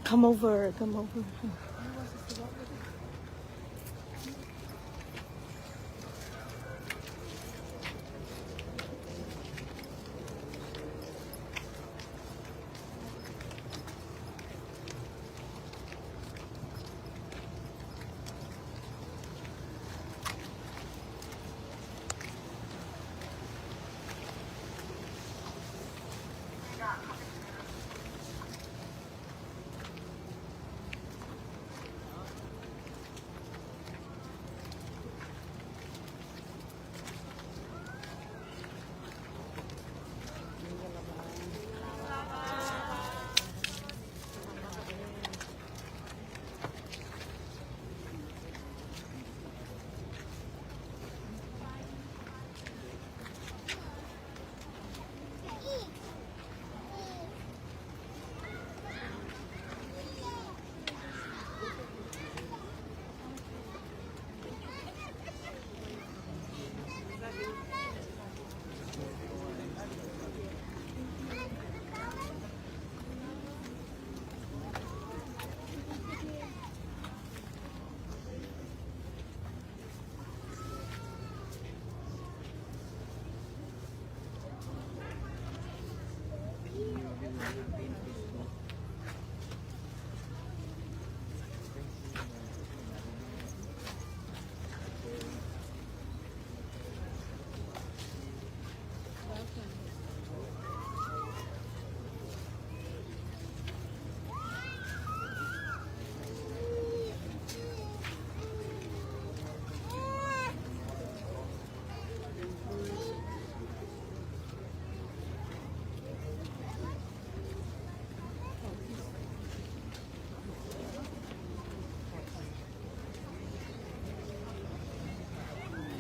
Come over, come over.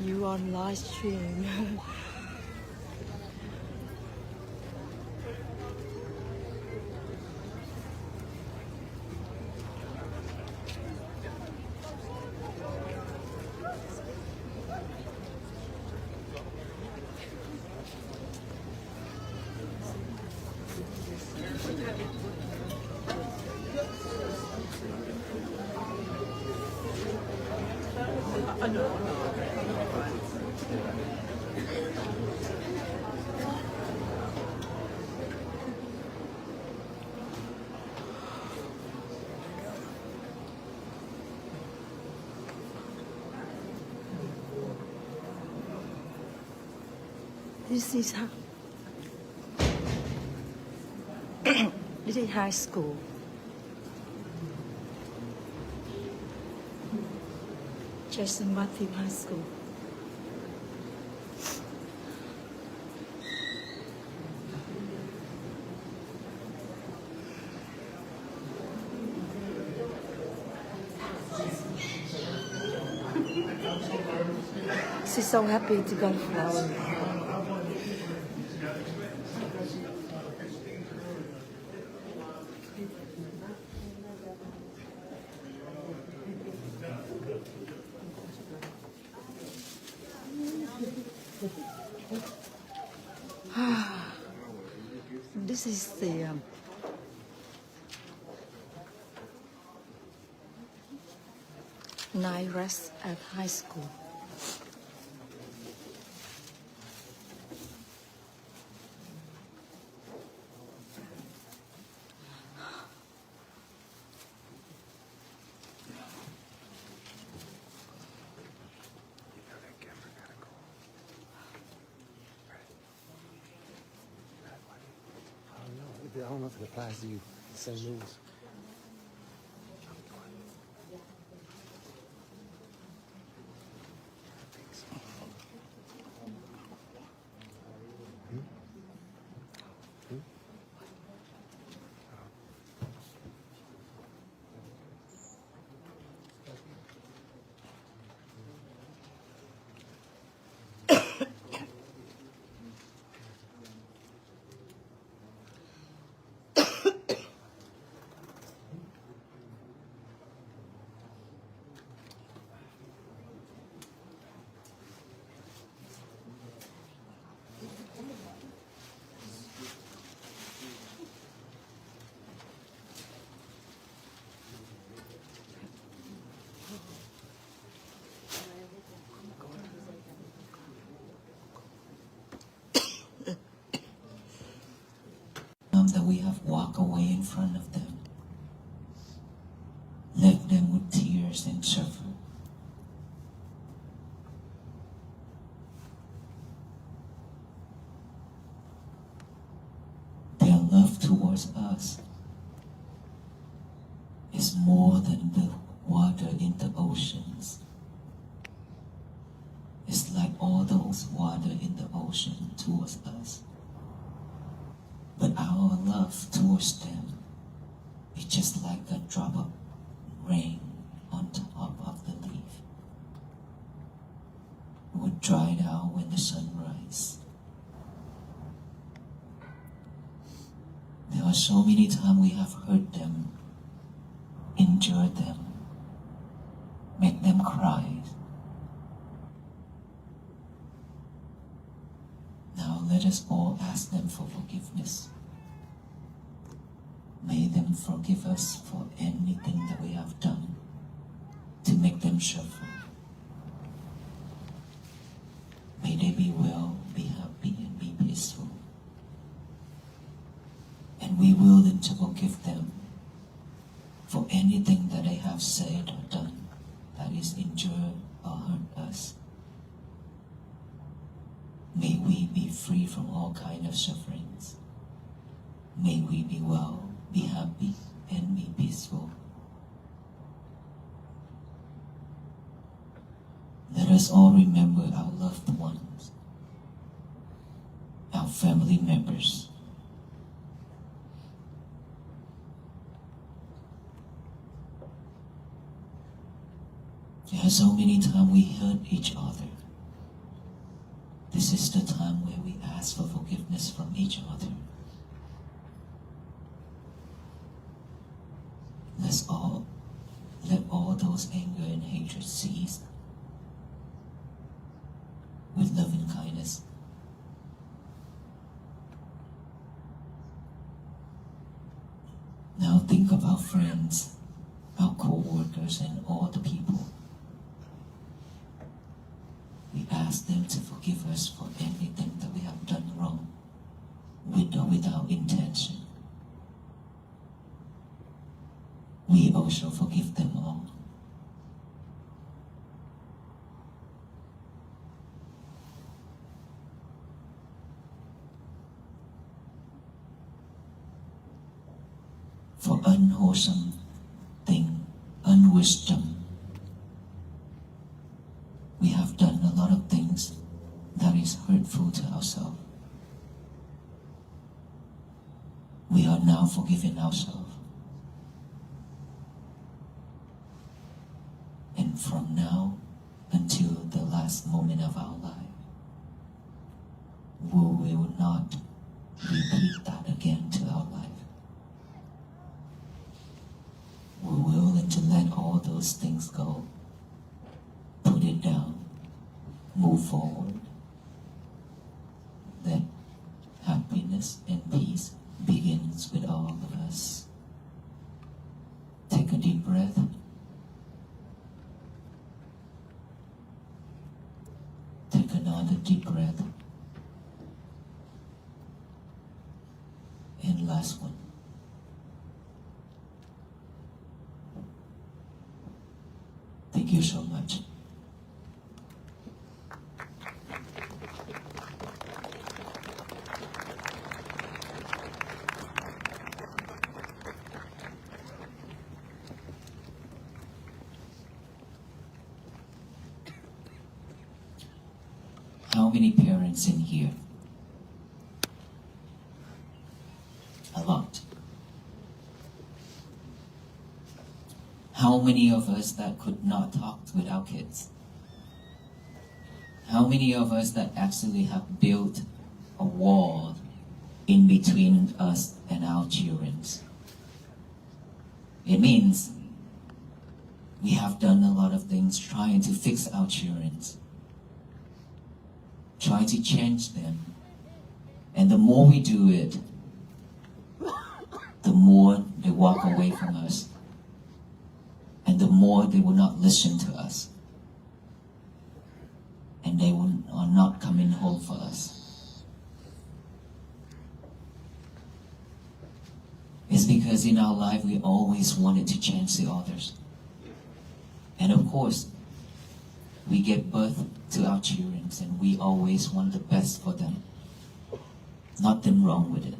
You on live stream. This is how. This is high school. Jason Matthew High School. She's so happy to get flowers. This is the night rest at high school. I don't know if it applies to you. The same rules. that we have walked away in front of them, left them with tears and suffer. Their love towards us is more than the water in the oceans. It's like all those water in the ocean towards us. But our love towards them is just like a drop of rain on top of the leaf. It would dry out when the sun rises. There are so many times we have hurt them, injured them, make them cry. Now let us all ask them for forgiveness. May them forgive us for anything that we have done to make them suffer. May they be well, be happy, and be peaceful. And we willing to forgive them for anything that they have said or done that is injured or hurt us. May we be free from all kinds of sufferings. May we be well, be happy, and be peaceful. Let us all remember our loved ones, our family members. There are so many times we hurt each other. This is the time where we ask for forgiveness from each other. Let all those anger and hatred cease with loving kindness. Now think of our friends, our co-workers, and all the people. We ask them to forgive us for anything that we have done wrong, with or without intention. We also forgive them all. For unwholesome thing, unwisdom, we have done a lot of things that is hurtful to ourselves. We are now forgiving ourselves. And from now until the last moment of our life, we will not repeat that again to our life. We're willing to let all those things go, put it down, move forward. That happiness and peace begins with all of us. Take a deep breath. Take another deep breath. And last one. Thank you so much. How many parents in here? A lot. How many of us that could not talk with our kids? How many of us that actually have built a wall in between us and our children? It means we have done a lot of things trying to fix our children, trying to change them. And the more we do it, the more they walk away from us. And the more they will not listen to us. And they are not coming home for us. It's because in our life we always wanted to change the others. And of course, we give birth to our children and we always want the best for them. Nothing wrong with it.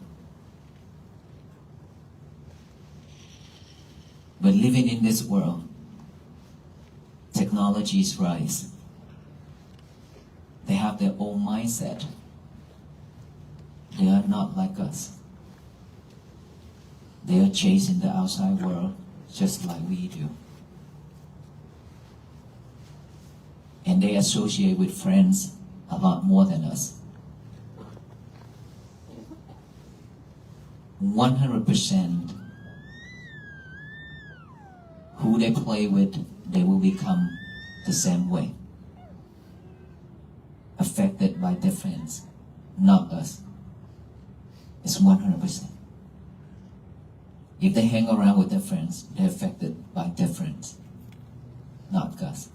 But living in this world, technologies rise. They have their own mindset. They are not like us. They are chasing the outside world just like we do. And they associate with friends a lot more than us. 100% who they play with, they will become the same way. Affected by their friends, not us. It's 100%. If they hang around with their friends, they're affected by their friends, not us.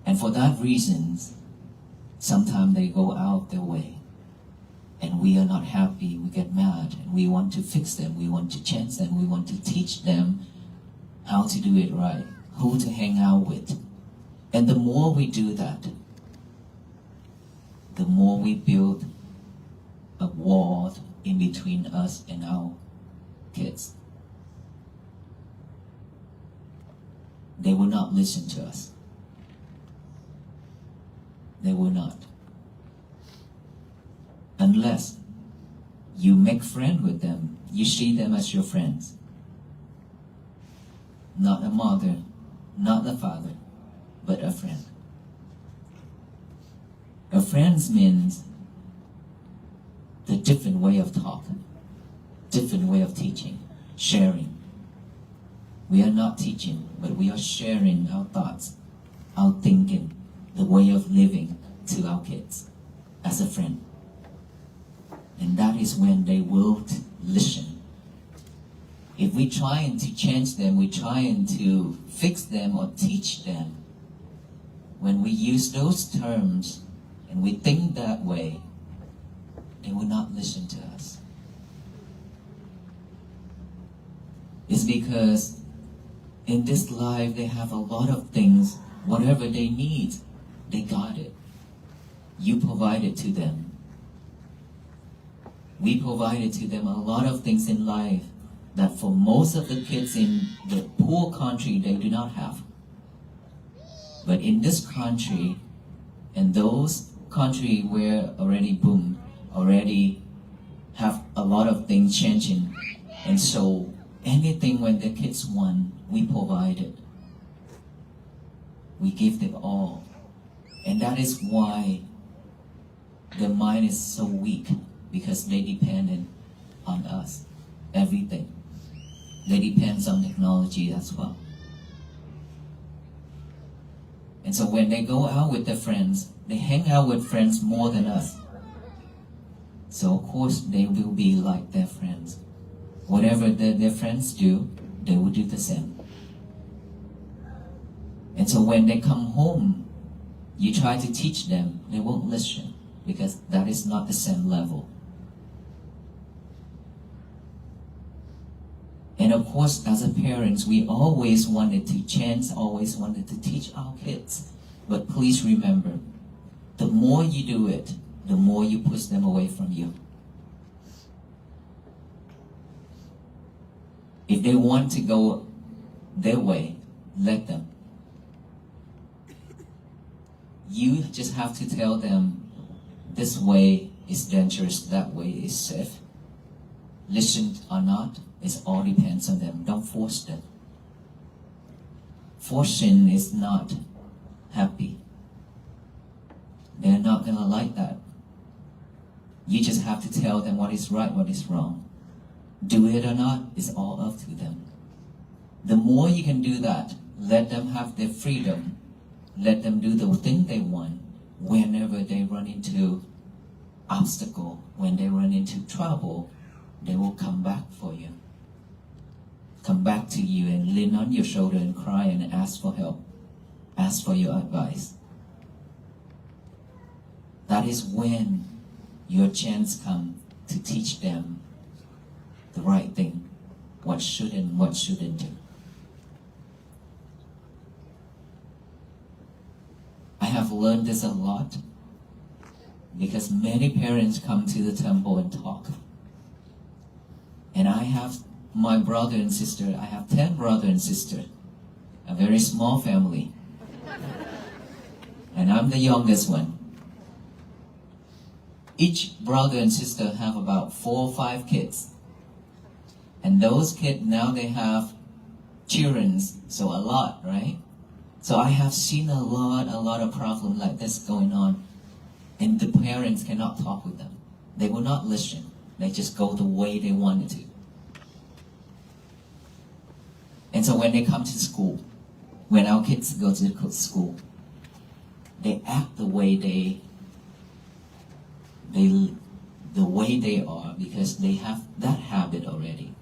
And for that reason, sometimes they go out their way. And we are not happy, we get mad, and we want to fix them, we want to change them, we want to teach them how to do it right, who to hang out with. And the more we do that, the more we build a wall in between us and our kids. They will not listen to us. They will not. Unless you make friends with them, you see them as your friends. Not a mother, not a father, but a friend. A friend means the different way of talking, different way of teaching, sharing. We are not teaching, but we are sharing our thoughts, our thinking, the way of living to our kids as a friend. And that is when they will listen. If we trying to change them, we trying to fix them or teach them, when we use those terms and we think that way, they will not listen to us. It's because in this life they have a lot of things, whatever they need, they got it. You provided to them. We provided to them a lot of things in life that for most of the kids in the poor country, they do not have. But in this country, and those countries where already boom, already have a lot of things changing. And so anything when the kids want, we provide it. We give them all. And that is why their mind is so weak, because they depend on us, everything. They depend on technology as well. And so when they go out with their friends, they hang out with friends more than us. So of course they will be like their friends. Whatever their friends do, they will do the same. And so when they come home, you try to teach them, they won't listen, because that is not the same level. And of course, as a parents, we always wanted to change, always wanted to teach our kids. But please remember, the more you do it, the more you push them away from you. If they want to go their way, let them. You just have to tell them, this way is dangerous, that way is safe. Listen or not, it all depends on them. Don't force them. Forcing is not happy. They're not gonna like that. You just have to tell them what is right, what is wrong. Do it or not, it's all up to them. The more you can do that, let them have their freedom. Let them do the thing they want. Whenever they run into obstacle, when they run into trouble, they will come back for you. Come back to you and lean on your shoulder and cry and ask for help. Ask for your advice. That is when your chance comes to teach them the right thing, what should and what shouldn't do. I have learned this a lot because many parents come to the temple and talk. And I have my brother and sister, I have 10 brothers and sisters, a very small family. And I'm the youngest one. Each brother and sister have about 4 or 5 kids. And those kids, now they have children, so a lot, right? So I have seen a lot of problems like this going on. And the parents cannot talk with them. They will not listen. They just go the way they wanted to. And so when they come to school, when our kids go to school, they act the way they are because they have that habit already.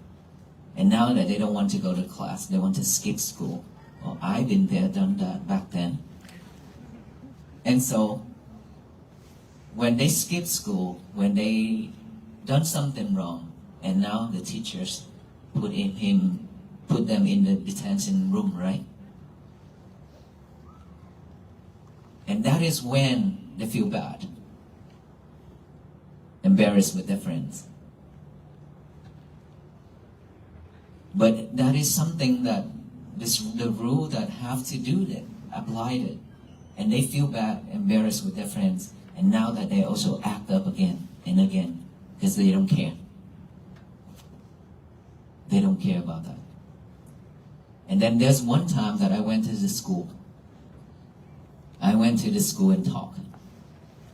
And now that they don't want to go to class, they want to skip school. Well, I've been there, done that back then. And so when they skip school, when they done something wrong, and now the teachers put them in the detention room, right? And that is when they feel bad, embarrassed with their friends. But that is something that the rule that have to do that, applied it. And they feel bad, embarrassed with their friends. And now that they also act up again and again because they don't care. They don't care about that. And then there's one time that I went to the school. I went to the school and talked.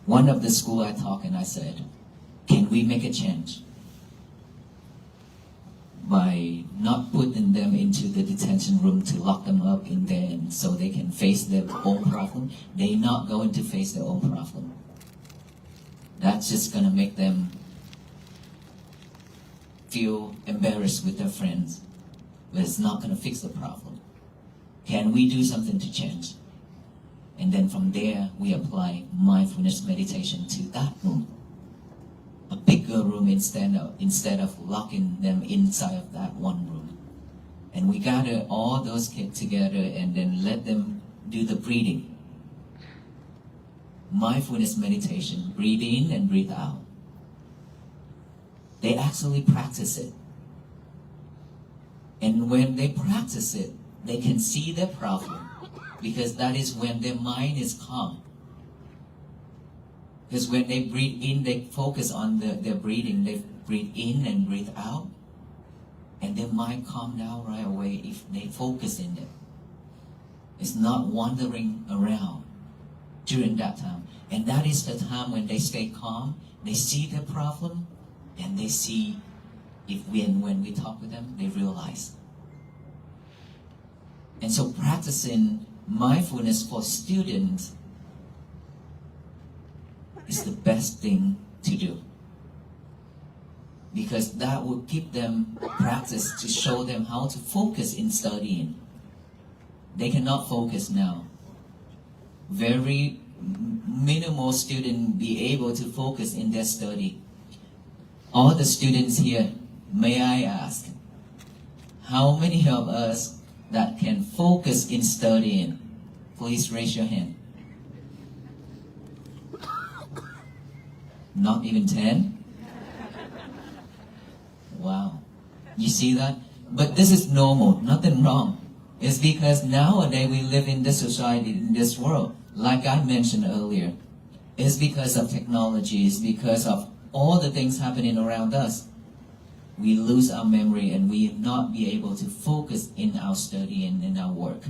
One of the school I talked and I said, can we make a change? By not putting them into the detention room to lock them up in there and so they can face their own problem. They're not going to face their own problem. That's just going to make them feel embarrassed with their friends. But it's not going to fix the problem. Can we do something to change? And then from there, we apply mindfulness meditation to that room. A bigger room instead of locking them inside of that one room. And we gather all those kids together and then let them do the breathing. Mindfulness meditation, breathe in and breathe out. They actually practice it. And when they practice it, they can see their problem because that is when their mind is calm. Because when they breathe in, they focus on their breathing. They breathe in and breathe out. And their mind calm down right away if they focus in it. It's not wandering around during that time. And that is the time when they stay calm. They see their problem. And they see when we talk with them, they realize. And so practicing mindfulness for students is the best thing to do. Because that will give them practice to show them how to focus in studying. They cannot focus now. Very minimal students be able to focus in their study. All the students here, may I ask, how many of us that can focus in studying? Please raise your hand. Not even 10? Wow. You see that? But this is normal, nothing wrong. It's because nowadays we live in this society, in this world, like I mentioned earlier. It's because of technology, it's because of all the things happening around us. We lose our memory and we will not be able to focus in our study and in our work.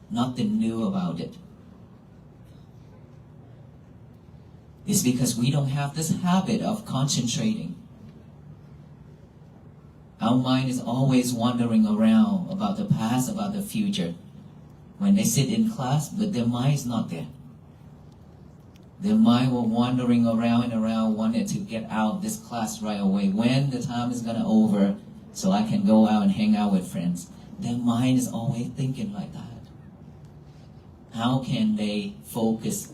Nothing new about it. It's because we don't have this habit of concentrating. Our mind is always wandering around about the past, about the future. When they sit in class, but their mind is not there. Their mind will wandering around and around, wanting to get out of this class right away. When the time is going to over, so I can go out and hang out with friends. Their mind is always thinking like that. How can they focus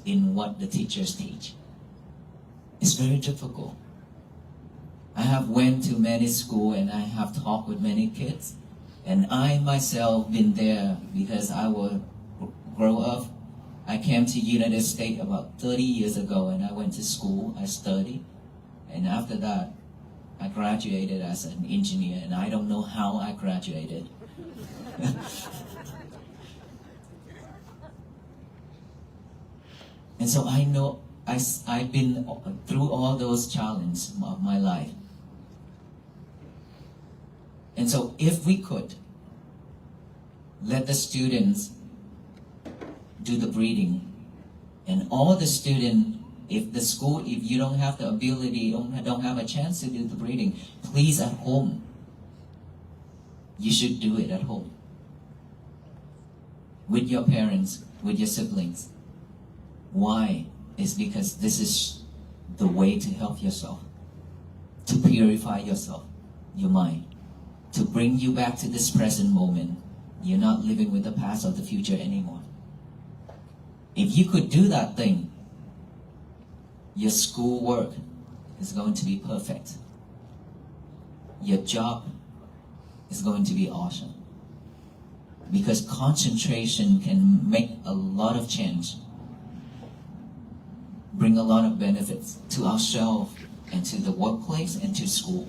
in what the teachers teach? It's very difficult. I have went to many schools and I have talked with many kids. And I myself been there because I will grow up. I came to United States about 30 years ago and I went to school, I studied. And after that, I graduated as an engineer and I don't know how I graduated. And so I know I've been through all those challenges of my life. And so if we could let the students do the breathing, and all the students, if the school, if you don't have the ability, don't have a chance to do the breathing, please at home, you should do it at home. With your parents, with your siblings. Why? It's because this is the way to help yourself, to purify yourself, your mind, to bring you back to this present moment. You're not living with the past or the future anymore. If you could do that thing, your school work is going to be perfect. Your job is going to be awesome. Because concentration can make a lot of change, bring a lot of benefits to ourselves and to the workplace and to school.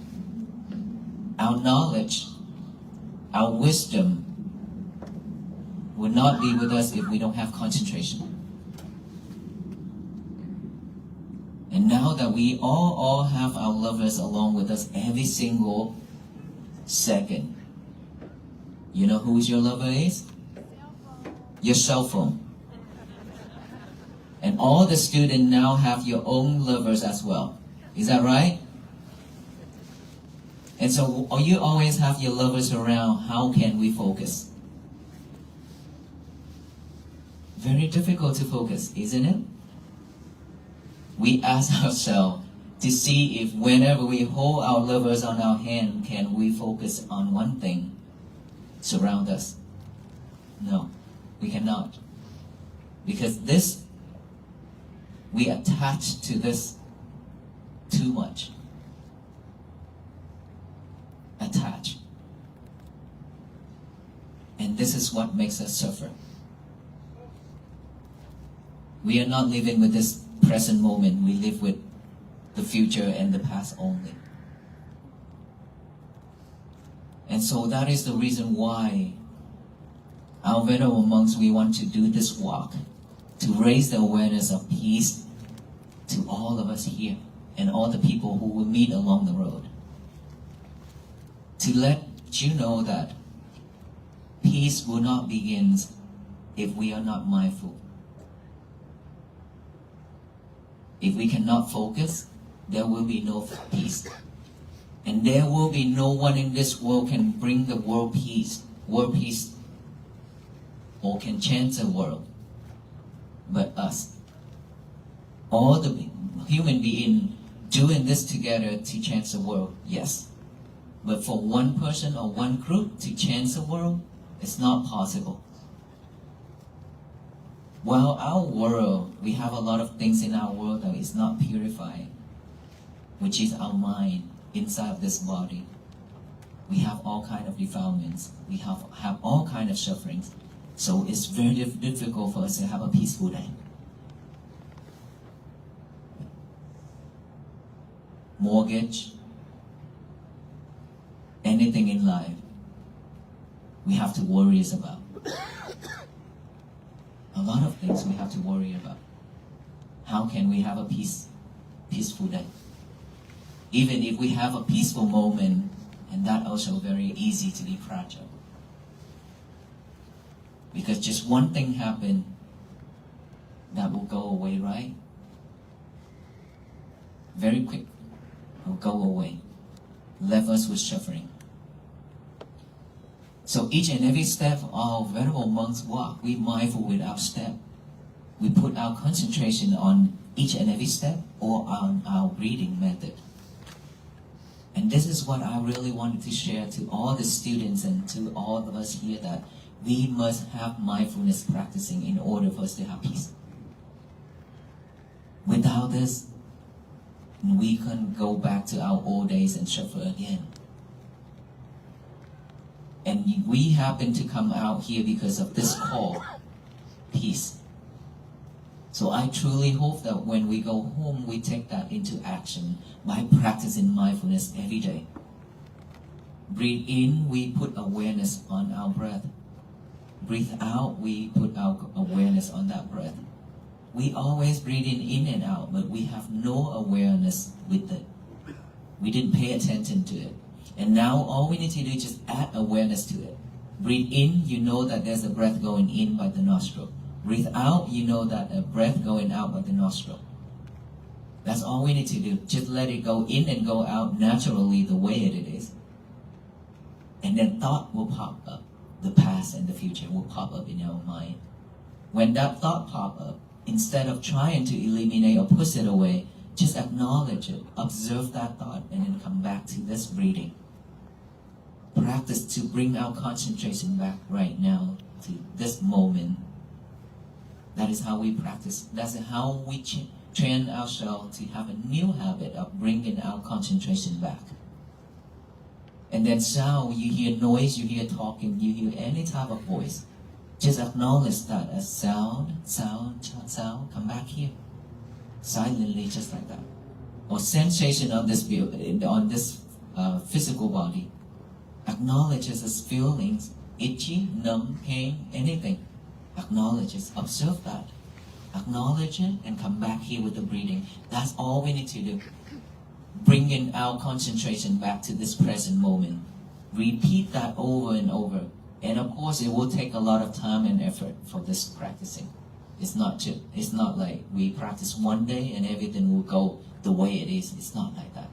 Our knowledge, our wisdom will not be with us if we don't have concentration. And now that we all have our lovers along with us every single second, you know who your lover is? Your cell phone. And all the students now have your own lovers as well. Is that right? And so you always have your lovers around. How can we focus? Very difficult to focus, isn't it? We ask ourselves to see if whenever we hold our lovers on our hand, can we focus on one thing surround us? No, we cannot. Because this, we attach to this too much. Attach. And this is what makes us suffer. We are not living with this present moment. We live with the future and the past only. And so that is the reason why our venerable monks, we want to do this walk, to raise the awareness of peace to all of us here and all the people who will meet along the road. To let you know that peace will not begin if we are not mindful. If we cannot focus, there will be no peace. And there will be no one in this world can bring the world peace, or can change the world, but us. All the human beings doing this together to change the world, yes. But for one person or one group to change the world, it's not possible. Well, our world, we have a lot of things in our world that is not purified, which is our mind inside of this body. We have all kind of defilements. We have all kind of sufferings. So it's very difficult for us to have a peaceful day. Mortgage, anything in life, we have to worry about. A lot of things we have to worry about. How can we have a peaceful day? Even if we have a peaceful moment, and that also very easy to be fragile. Because just one thing happened, that will go away, right? Very quick, will go away. Left us with suffering. So each and every step of our venerable monks walk, we mindful with our step. We put our concentration on each and every step or on our breathing method. And this is what I really wanted to share to all the students and to all of us here, that we must have mindfulness practicing in order for us to have peace. Without this, And we can go back to our old days and suffer again. And we happen to come out here because of this call, peace. So I truly hope that when we go home, we take that into action by practicing mindfulness every day. Breathe in, we put awareness on our breath. Breathe out, we put our awareness on that breath. We always breathe in and out, but we have no awareness with it. We didn't pay attention to it. And now all we need to do is just add awareness to it. Breathe in, you know that there's a breath going in by the nostril. Breathe out, you know that a breath going out by the nostril. That's all we need to do. Just let it go in and go out naturally the way it is. And then thought will pop up. The past and the future will pop up in our mind. When that thought pop up, instead of trying to eliminate or push it away, just acknowledge it, observe that thought, and then come back to this breathing. Practice to bring our concentration back right now to this moment. That is how we practice. That's how we train ourselves to have a new habit of bringing our concentration back. And then sound, you hear noise, you hear talking, you hear any type of voice. Just acknowledge that as sound, come back here. Silently, just like that. Or sensation of this on this physical body. Acknowledge it as feelings, itchy, numb, pain, anything. Acknowledge it, observe that. Acknowledge it and come back here with the breathing. That's all we need to do. Bringing our concentration back to this present moment. Repeat that over and over. And of course, it will take a lot of time and effort for this practicing. It's not like we practice one day and everything will go the way it is. It's not like that.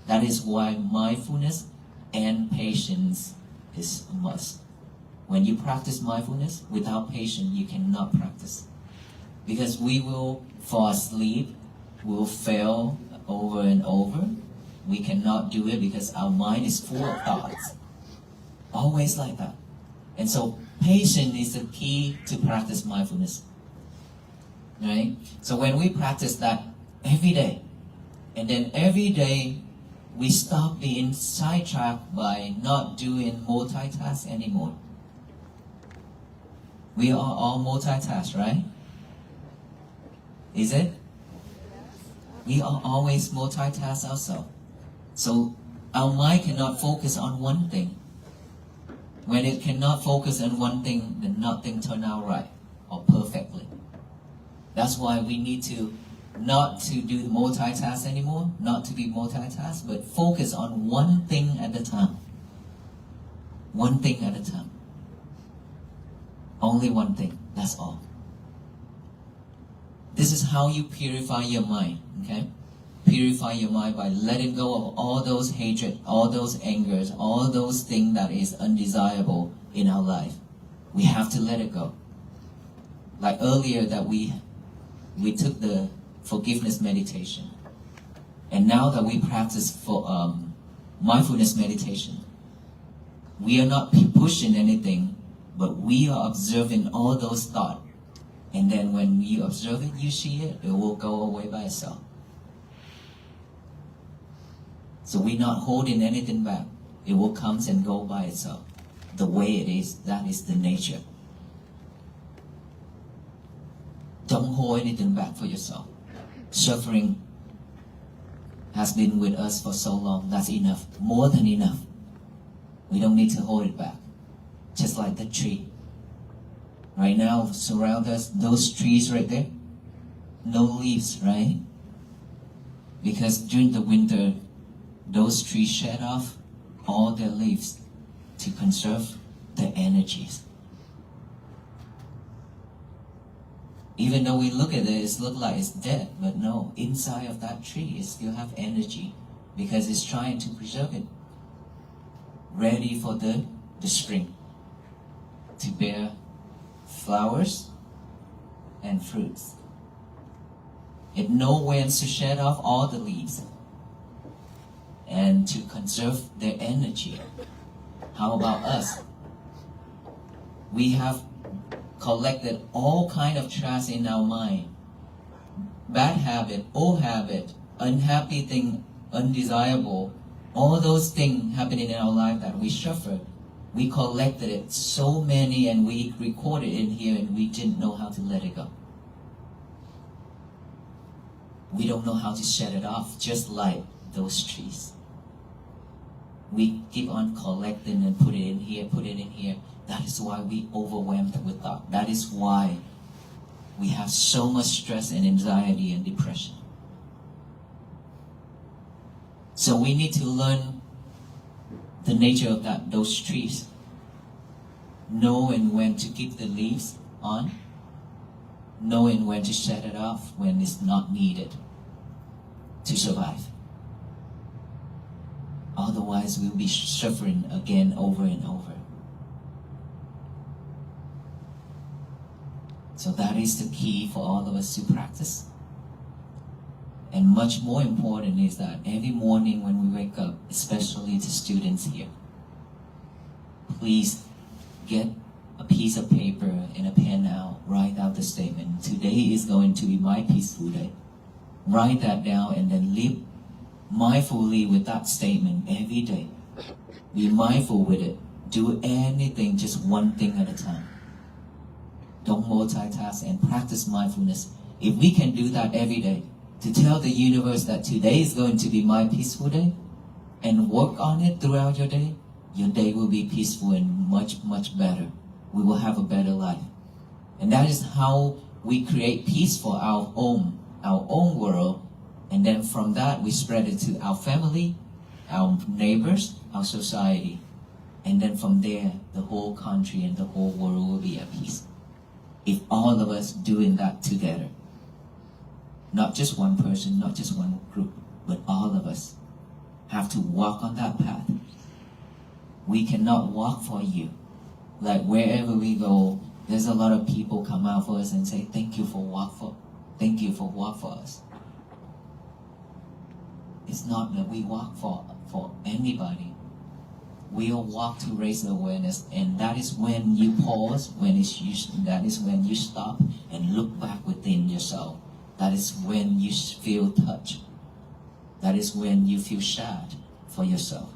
That is why mindfulness and patience is a must. When you practice mindfulness, without patience, you cannot practice. Because we will fall asleep, we will fail over and over. We cannot do it because our mind is full of thoughts. Always like that. And so patience is the key to practice mindfulness. Right? So when we practice that every day, and then every day we stop being sidetracked by not doing multitask anymore. We are all multitask, right? Is it? We are always multitask ourselves. So our mind cannot focus on one thing. When it cannot focus on one thing, then nothing turns out right or perfectly. That's why we need to not to do multitask anymore, not to be multitask, but focus on one thing at a time. One thing at a time. Only one thing, that's all. This is how you purify your mind, okay? Purify your mind by letting go of all those hatred, all those angers, all those things that is undesirable in our life. We have to let it go. Like earlier that we took the forgiveness meditation. And now that we practice for mindfulness meditation, we are not pushing anything, but we are observing all those thoughts. And then when you observe it, you see it, it will go away by itself. So we're not holding anything back. It will come and go by itself. The way it is, that is the nature. Don't hold anything back for yourself. Suffering has been with us for so long. That's enough. More than enough. We don't need to hold it back. Just like the tree. Right now, surround us, those trees right there, no leaves, right? Because during the winter, those trees shed off all their leaves to conserve their energies. Even though we look at it, it looks like it's dead, but no, inside of that tree, it still have energy because it's trying to preserve it. Ready for the spring to bear flowers and fruits. It knows when to shed off all the leaves and to conserve their energy. How about us? We have collected all kind of trash in our mind. Bad habit, old habit, unhappy thing, undesirable, all those things happening in our life that we suffered, we collected it, so many, and we recorded in here, and we didn't know how to let it go. We don't know how to shut it off, just like those trees. We keep on collecting and put it in here, put it in here. That is why we overwhelmed with thought. That is why we have so much stress and anxiety and depression. So we need to learn the nature of those trees. Knowing when to keep the leaves on, knowing when to shut it off when it's not needed to survive. Otherwise, we'll be suffering again over and over. So that is the key for all of us to practice. And much more important is that every morning when we wake up, especially the students here, please get a piece of paper and a pen out, write out the statement. Today is going to be my peaceful day. Write that down and then live mindfully with that statement every day. Be mindful with it. Do anything, just one thing at a time. Don't multitask and practice mindfulness. If we can do that every day, to tell the universe that today is going to be my peaceful day, and work on it throughout your day will be peaceful and much, much better. We will have a better life. And that is how we create peace for our own world. And then from that, we spread it to our family, our neighbors, our society. And then from there, the whole country and the whole world will be at peace. If all of us doing that together. Not just one person, not just one group, but all of us have to walk on that path. We cannot walk for you. Like wherever we go, there's a lot of people come out for us and say, thank you for walk for us. It's not that we walk for anybody. We'll walk to raise awareness, and that is when you pause, that is when you stop and look back within yourself. That is when you feel touched. That is when you feel sad for yourself.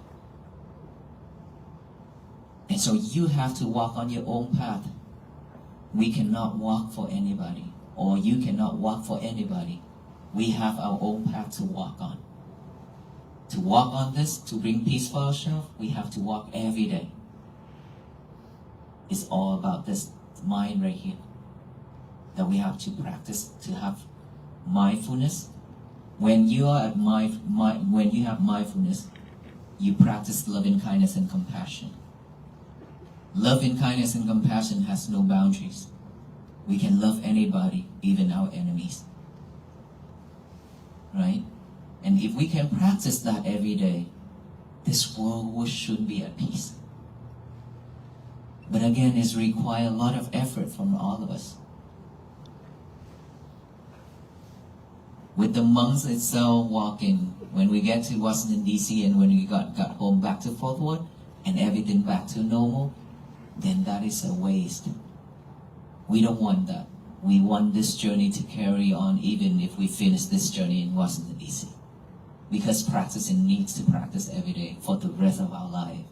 And so you have to walk on your own path. We cannot walk for anybody, or you cannot walk for anybody. We have our own path to walk on. To walk on this, to bring peace for ourselves, we have to walk every day. It's all about this mind right here that we have to practice to have mindfulness. When you are when you have mindfulness, you practice loving kindness and compassion. Loving kindness and compassion has no boundaries. We can love anybody, even our enemies. Right? And if we can practice that every day, this world should be at peace. But again, it requires a lot of effort from all of us. With the monks itself walking, when we get to Washington, D.C., and when we got home back to Fort Worth, and everything back to normal, then that is a waste. We don't want that. We want this journey to carry on even if we finish this journey in Washington, D.C. Because practicing needs to practice every day for the rest of our life.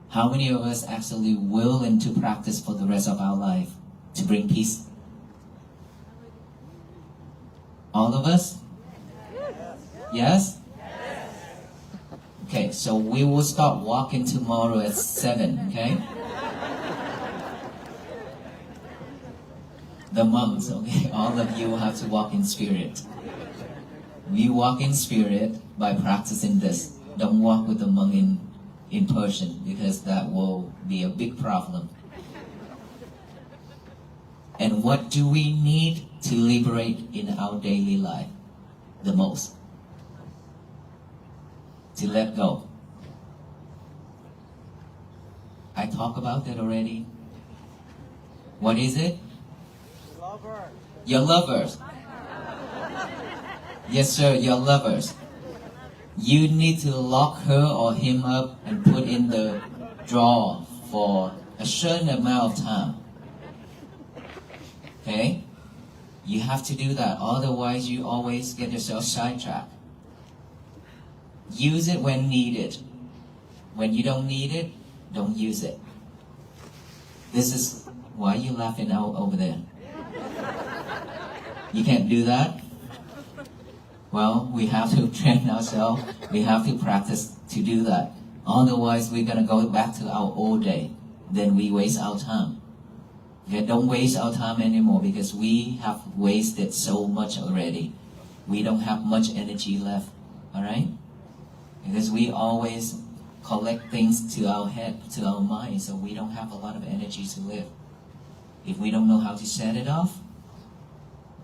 How many of us actually willing to practice for the rest of our life to bring peace? All of us? Yes? Okay, so we will start walking tomorrow at 7, okay? The monks, okay? All of you will have to walk in spirit. We walk in spirit by practicing this. Don't walk with the monk in person, because that will be a big problem. And what do we need to liberate in our daily life the most? To let go. I talked about that already. What is it? Your lovers. Yes, sir, your lovers. You need to lock her or him up and put in the drawer for a certain amount of time. Okay? You have to do that, otherwise you always get yourself sidetracked. Use it when needed. When you don't need it, don't use it. This is why you laughing out over there. You can't do that? Well, we have to train ourselves. We have to practice to do that. Otherwise, we're going to go back to our old day. Then we waste our time. Okay, don't waste our time anymore because we have wasted so much already. We don't have much energy left. Alright? Because we always collect things to our head, to our mind, so we don't have a lot of energy to live. If we don't know how to set it off,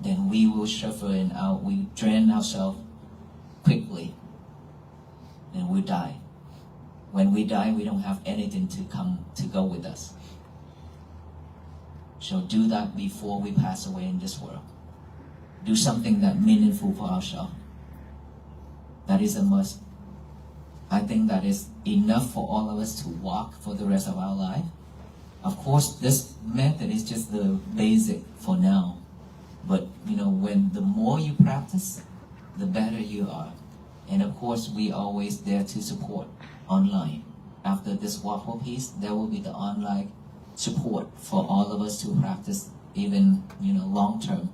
then we will suffer and we drain ourselves quickly. Then we die. When we die, we don't have anything to go with us. So do that before we pass away in this world. Do something that's meaningful for ourselves. That is a must. I think that is enough for all of us to walk for the rest of our life. Of course, this method is just the basic for now. But, when the more you practice, the better you are. And of course, we always there to support online. After this waffle piece, there will be the online support for all of us to practice even, long term.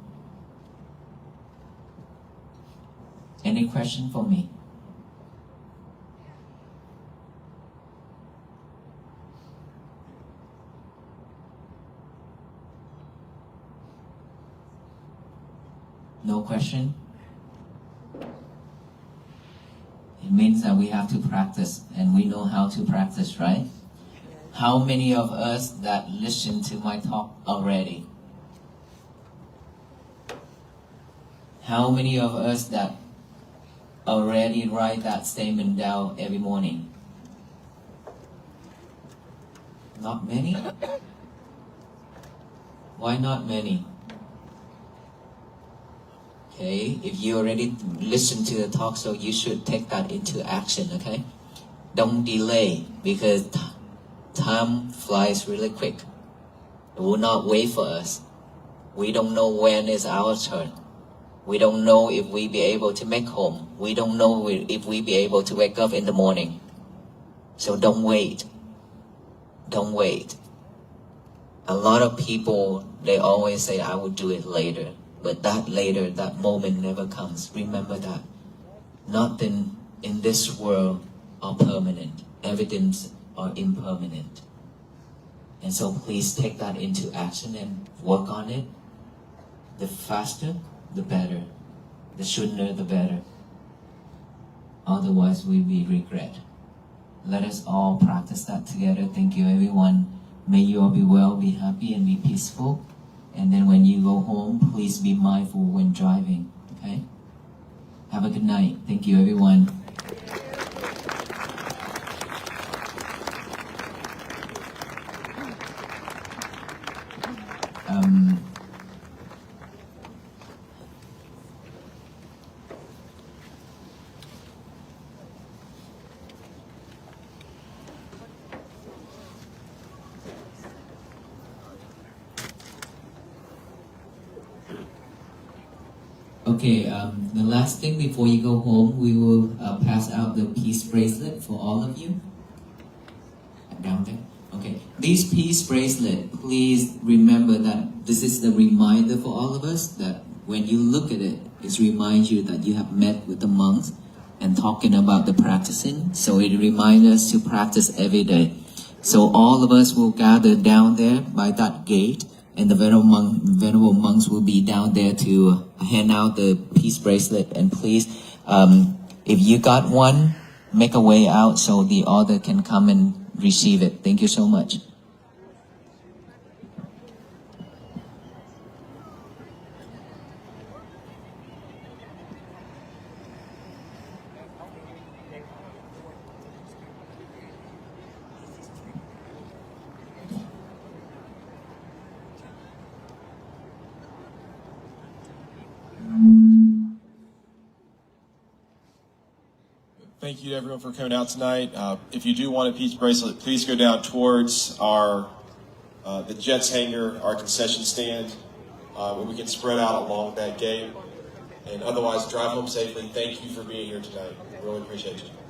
Any question for me? No question? It means that we have to practice, and we know how to practice, right? How many of us that listen to my talk already? How many of us that already write that statement down every morning? Not many? Why not many? Okay, if you already listen to the talk, so you should take that into action, okay? Don't delay, because time flies really quick. It will not wait for us. We don't know when is our turn. We don't know if we be able to make home. We don't know if we be able to wake up in the morning. So don't wait. Don't wait. A lot of people, they always say, I will do it later. But that later, that moment never comes. Remember that. Nothing in this world are permanent. Everything are impermanent. And so please take that into action and work on it. The faster, the better. The sooner, the better. Otherwise, we will regret. Let us all practice that together. Thank you, everyone. May you all be well, be happy, and be peaceful. And then when you go home, please be mindful when driving, okay? Have a good night. Thank you, everyone. Okay, the last thing before you go home, we will pass out the peace bracelet for all of you. Down there? Okay. These peace bracelet, please remember that this is the reminder for all of us that when you look at it, it reminds you that you have met with the monks and talking about the practicing. So it reminds us to practice every day. So all of us will gather down there by that gate, and the venerable monks will be down there to hand out the peace bracelet. And please, if you got one, make a way out so the other can come and receive it. Thank you so much. Thank you to everyone for coming out tonight. If you do want a peace bracelet, please go down towards our the Jets hangar, our concession stand. and we can spread out along that gate. And otherwise, drive home safely. Thank you for being here tonight. Really appreciate you.